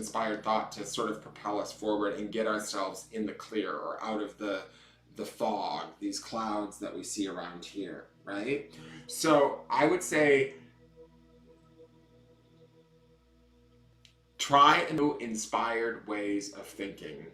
inspired thought to sort of propel us forward and get ourselves in the clear or out of the fog, these clouds that we see around here, right? So I would say try new inspired ways of thinking,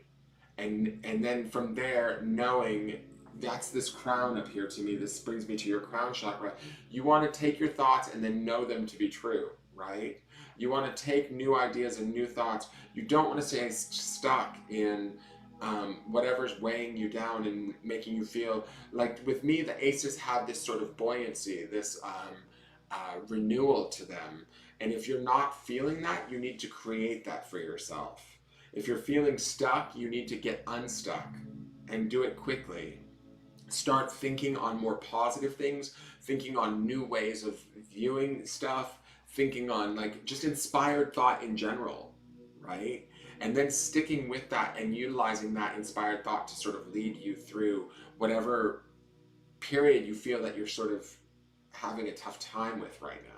and then from there, knowing that's this crown up here to me. This brings me to your crown chakra. You want to take your thoughts and then know them to be true, right? You want to take new ideas and new thoughts. You don't want to stay stuck in whatever's weighing you down and making you feel like, with me, the aces have this sort of buoyancy, this renewal to them. And if you're not feeling that, you need to create that for yourself. If you're feeling stuck, you need to get unstuck and do it quickly. Start thinking on more positive things, thinking on new ways of viewing stuff, thinking on like just inspired thought in general, right? And then sticking with that and utilizing that inspired thought to sort of lead you through whatever period you feel that you're sort of having a tough time with right now.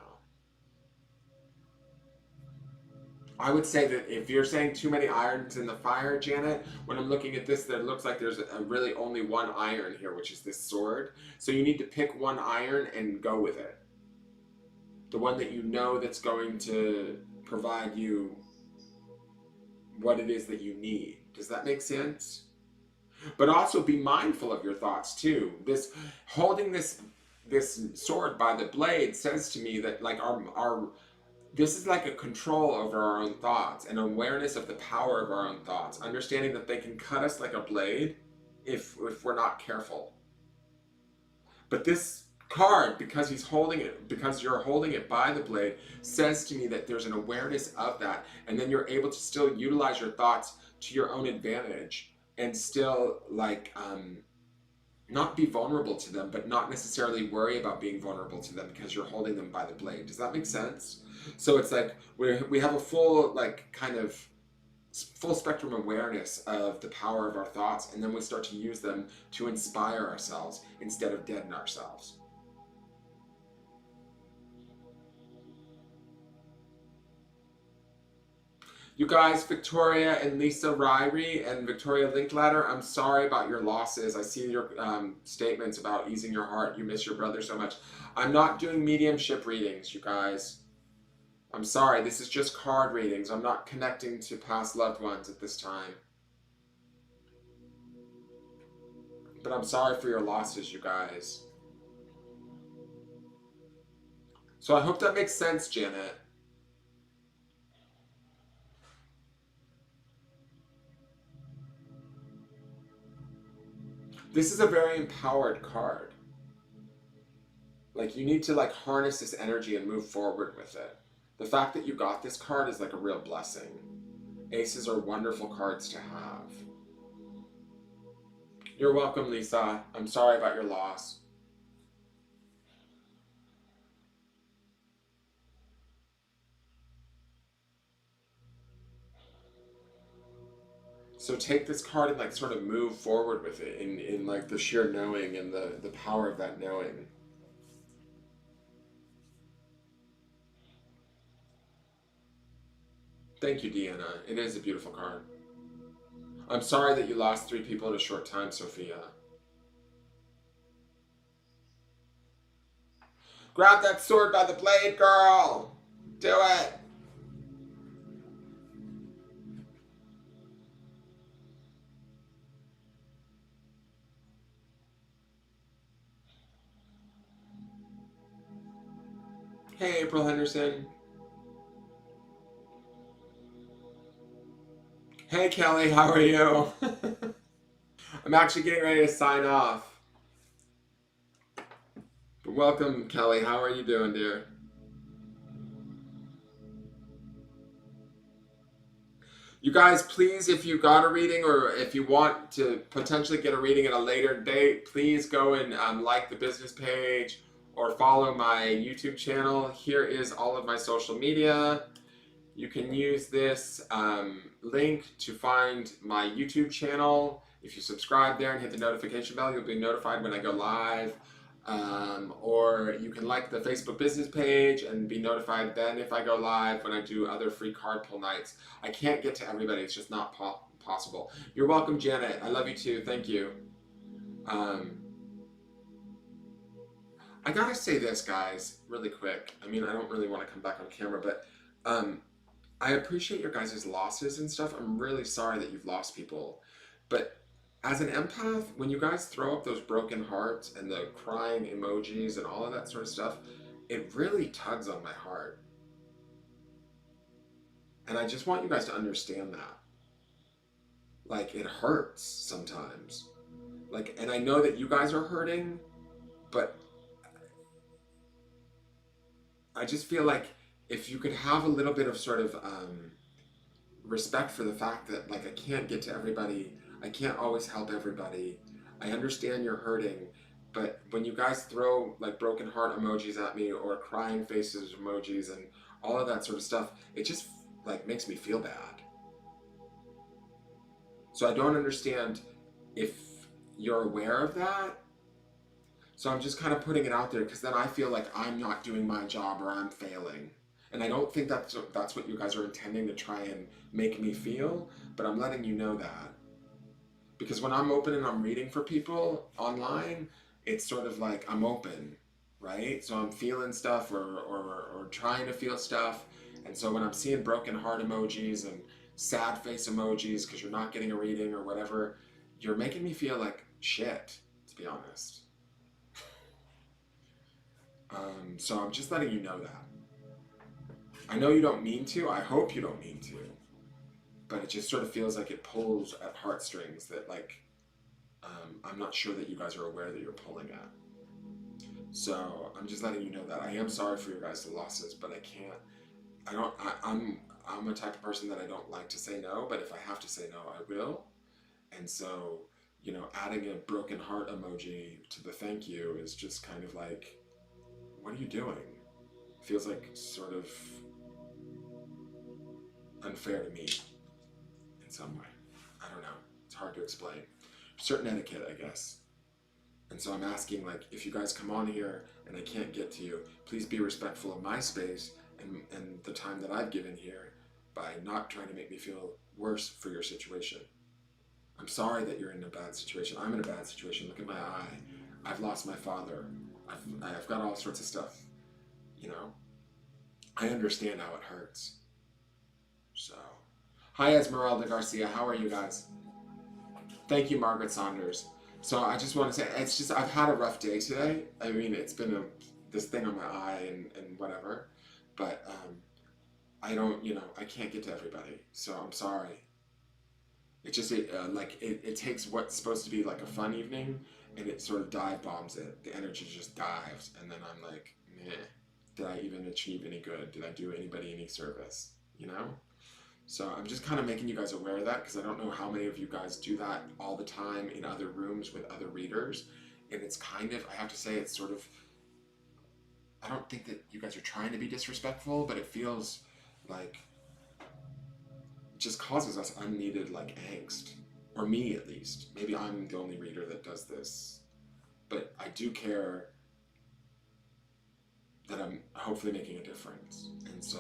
I would say that if you're saying too many irons in the fire, Janet, when I'm looking at this, there looks like there's really only one iron here, which is this sword. So you need to pick one iron and go with it. The one that you know that's going to provide you what it is that you need. Does that make sense? But also be mindful of your thoughts too. This holding this sword by the blade says to me that like our this is like a control over our own thoughts, an awareness of the power of our own thoughts, understanding that they can cut us like a blade if we're not careful. But this card, because he's holding it, because you're holding it by the blade, says to me that there's an awareness of that, and then you're able to still utilize your thoughts to your own advantage and still like not be vulnerable to them, but not necessarily worry about being vulnerable to them because you're holding them by the blade. Does that make sense? So it's like we have a full like kind of full spectrum awareness of the power of our thoughts, and then we start to use them to inspire ourselves instead of deaden ourselves. You guys, Victoria and Lisa Ryrie and Victoria Linklater, I'm sorry about your losses. I see your statements about easing your heart. You miss your brother so much. I'm not doing mediumship readings, you guys. I'm sorry, this is just card readings. I'm not connecting to past loved ones at this time. But I'm sorry for your losses, you guys. So I hope that makes sense, Janet. This is a very empowered card. Like, you need to like harness this energy and move forward with it. The fact that you got this card is like a real blessing. Aces are wonderful cards to have. You're welcome, Lisa. I'm sorry about your loss. So take this card and like sort of move forward with it in like the sheer knowing and the power of that knowing. Thank you, Deanna. It is a beautiful card. I'm sorry that you lost 3 people in a short time, Sophia. Grab that sword by the blade, girl! Do it! Hey, April Henderson. Hey, Kelly, how are you? I'm actually getting ready to sign off. But welcome, Kelly. How are you doing, dear? You guys, please, if you got a reading or if you want to potentially get a reading at a later date, please go and like the business page or follow my YouTube channel. Here is all of my social media. You can use this link to find my YouTube channel. If you subscribe there and hit the notification bell, you'll be notified when I go live. Or you can like the Facebook business page and be notified then if I go live when I do other free card pull nights. I can't get to everybody. It's just not possible. You're welcome, Janet. I love you too. Thank you. I gotta say this, guys, really quick. I mean, I don't really want to come back on camera, but I appreciate your guys' losses and stuff. I'm really sorry that you've lost people. But as an empath, when you guys throw up those broken hearts and the crying emojis and all of that sort of stuff, it really tugs on my heart. And I just want you guys to understand that. Like, it hurts sometimes. Like, and I know that you guys are hurting, but I just feel like if you could have a little bit of sort of respect for the fact that, like, I can't get to everybody, I can't always help everybody, I understand you're hurting, but when you guys throw like broken heart emojis at me or crying faces emojis and all of that sort of stuff, it just like makes me feel bad. So I don't understand if you're aware of that. So I'm just kind of putting it out there because then I feel like I'm not doing my job or I'm failing. And I don't think that's what you guys are intending to try and make me feel, but I'm letting you know that. Because when I'm open and I'm reading for people online, it's sort of like I'm open, right? So I'm feeling stuff or trying to feel stuff. And so when I'm seeing broken heart emojis and sad face emojis because you're not getting a reading or whatever, you're making me feel like shit, to be honest. So I'm just letting you know that. I know you don't mean to. I hope you don't mean to. But it just sort of feels like it pulls at heartstrings that, like, I'm not sure that you guys are aware that you're pulling at. So I'm just letting you know that I am sorry for your guys' losses, but I can't. I'm a type of person that I don't like to say no, but if I have to say no, I will. And so, you know, adding a broken heart emoji to the thank you is just kind of like, what are you doing? Feels like sort of unfair to me in some way. I don't know. It's hard to explain. Certain etiquette, I guess. And so I'm asking, like, if you guys come on here and I can't get to you, please be respectful of my space and the time that I've given here by not trying to make me feel worse for your situation. I'm sorry that you're in a bad situation. I'm in a bad situation. Look at my eye. I've lost my father. I've got all sorts of stuff. You know, I understand how it hurts. So, hi Esmeralda Garcia, how are you guys? Thank you, Margaret Saunders. So I just want to say, it's just, I've had a rough day today. I mean, it's been this thing on my eye and whatever, but I don't, you know, I can't get to everybody, so I'm sorry. It just, it takes what's supposed to be like a fun evening, and it sort of dive bombs it. The energy just dives, and then I'm like, meh. Did I even achieve any good? Did I do anybody any service? You know? So I'm just kind of making you guys aware of that because I don't know how many of you guys do that all the time in other rooms with other readers. And it's kind of, I have to say, it's sort of, I don't think that you guys are trying to be disrespectful, but it feels like it just causes us unneeded like angst. Or me at least. Maybe I'm the only reader that does this. But I do care that I'm hopefully making a difference. And so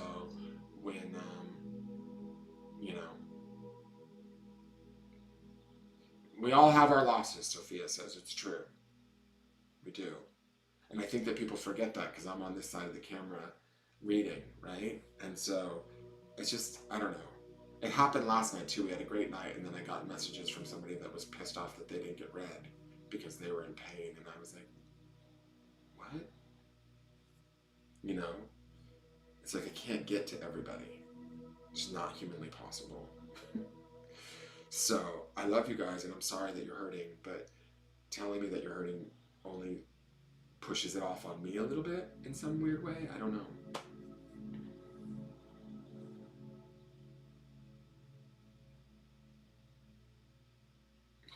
when, you know, we all have our losses, Sophia says. It's true. We do. And I think that people forget that because I'm on this side of the camera reading, right? And so it's just, I don't know. It happened last night too. We had a great night, and then I got messages from somebody that was pissed off that they didn't get read because they were in pain, and I was like, what? You know? It's like I can't get to everybody. It's not humanly possible. So, I love you guys, and I'm sorry that you're hurting, but telling me that you're hurting only pushes it off on me a little bit in some weird way. I don't know.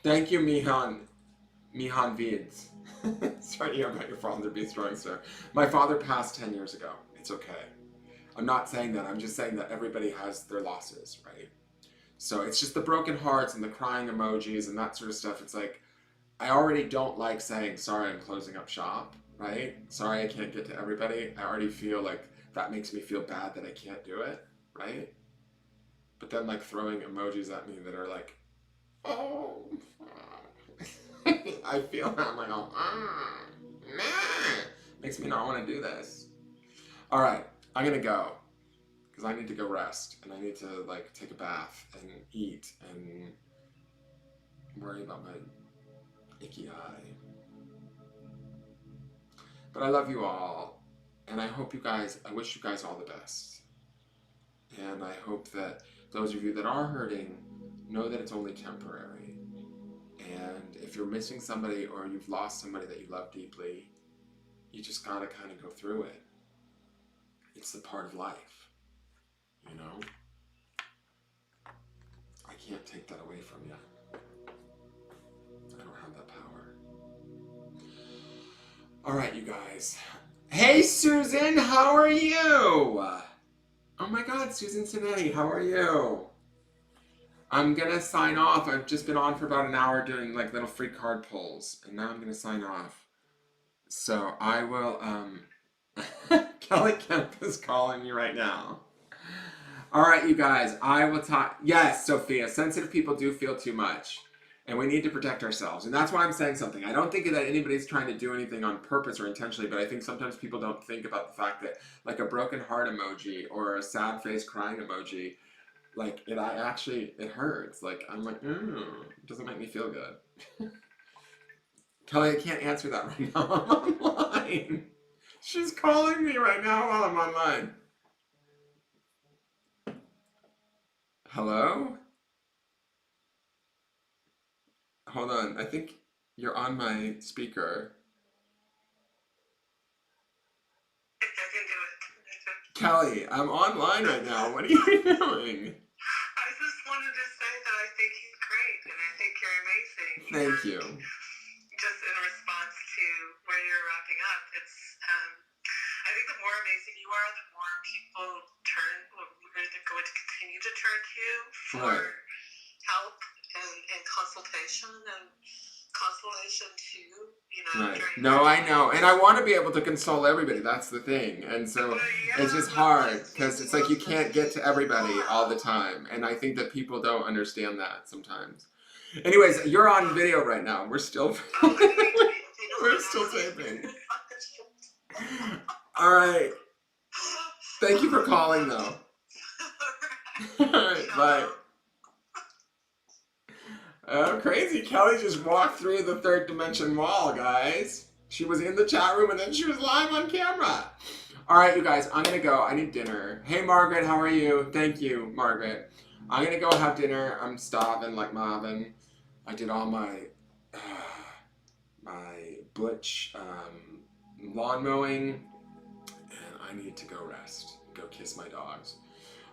Thank you, Mihan Vids. Sorry to hear about your father, be strong, sir. My father passed 10 years ago. It's okay. I'm not saying that. I'm just saying that everybody has their losses, right? So it's just the broken hearts and the crying emojis and that sort of stuff. It's like, I already don't like saying, sorry, I'm closing up shop, right? Sorry, I can't get to everybody. I already feel like that makes me feel bad that I can't do it, right? But then like throwing emojis at me that are like, oh, I feel that. I'm like, oh, nah. Makes me not want to do this. All right, I'm gonna go because I need to go rest and I need to like take a bath and eat and worry about my icky eye. But I love you all, and I hope you guys, I wish you guys all the best. And I hope that those of you that are hurting know that it's only temporary. And if you're missing somebody or you've lost somebody that you love deeply, you just gotta kind of go through it. It's the part of life, you know? I can't take that away from you. I don't have that power. All right, you guys. Hey, Susan, how are you? Oh my God, Susan Sinetti, how are you? I'm gonna sign off. I've just been on for about an hour doing like little free card pulls, and now I'm gonna sign off. So I will, Kelly Kemp is calling me right now. All right, you guys, I will talk. Yes, Sophia, sensitive people do feel too much, and we need to protect ourselves. And that's why I'm saying something. I don't think that anybody's trying to do anything on purpose or intentionally, but I think sometimes people don't think about the fact that like a broken heart emoji or a sad face crying emoji, like it hurts. Like I'm like, it doesn't make me feel good. Kelly, I can't answer that right now. I'm online. She's calling me right now while I'm online. Hello? Hold on. I think you're on my speaker. It doesn't do it. Kelly, I'm online right now. What are you doing? I just wanted to say that I think he's great and I think you're amazing. Thank And you. just in response to where you're wrapping up, it's I think the more amazing you are, the more people are going to continue to turn to you for help and consultation and consolation too, you know. Right. No, I know. And I want to be able to console everybody. That's the thing. And so it's just hard because it's like you can't get to everybody all the time. And I think that people don't understand that sometimes. Anyways, you're on video right now. We're still we're still taping. All right. Thank you for calling though. All right, bye. Oh, crazy. Kelly just walked through the third dimension wall, guys. She was in the chat room and then she was live on camera. All right, you guys, I'm going to go. I need dinner. Hey, Margaret, how are you? Thank you, Margaret. I'm going to go have dinner. I'm starving like Marvin. I did all my butch lawn mowing, and I need to go rest. Go kiss my dogs.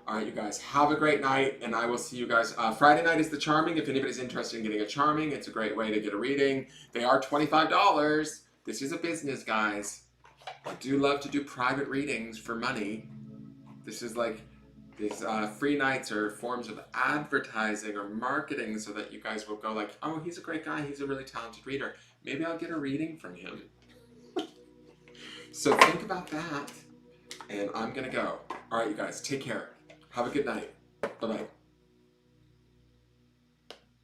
All right, you guys, have a great night, and I will see you guys. Friday night is the Charming. If anybody's interested in getting a Charming, it's a great way to get a reading. They are $25. This is a business, guys. I do love to do private readings for money. This is like, these free nights are forms of advertising or marketing so that you guys will go like, oh, he's a great guy. He's a really talented reader. Maybe I'll get a reading from him. So think about that, and I'm going to go. All right, you guys, take care. Have a good night. Bye-bye.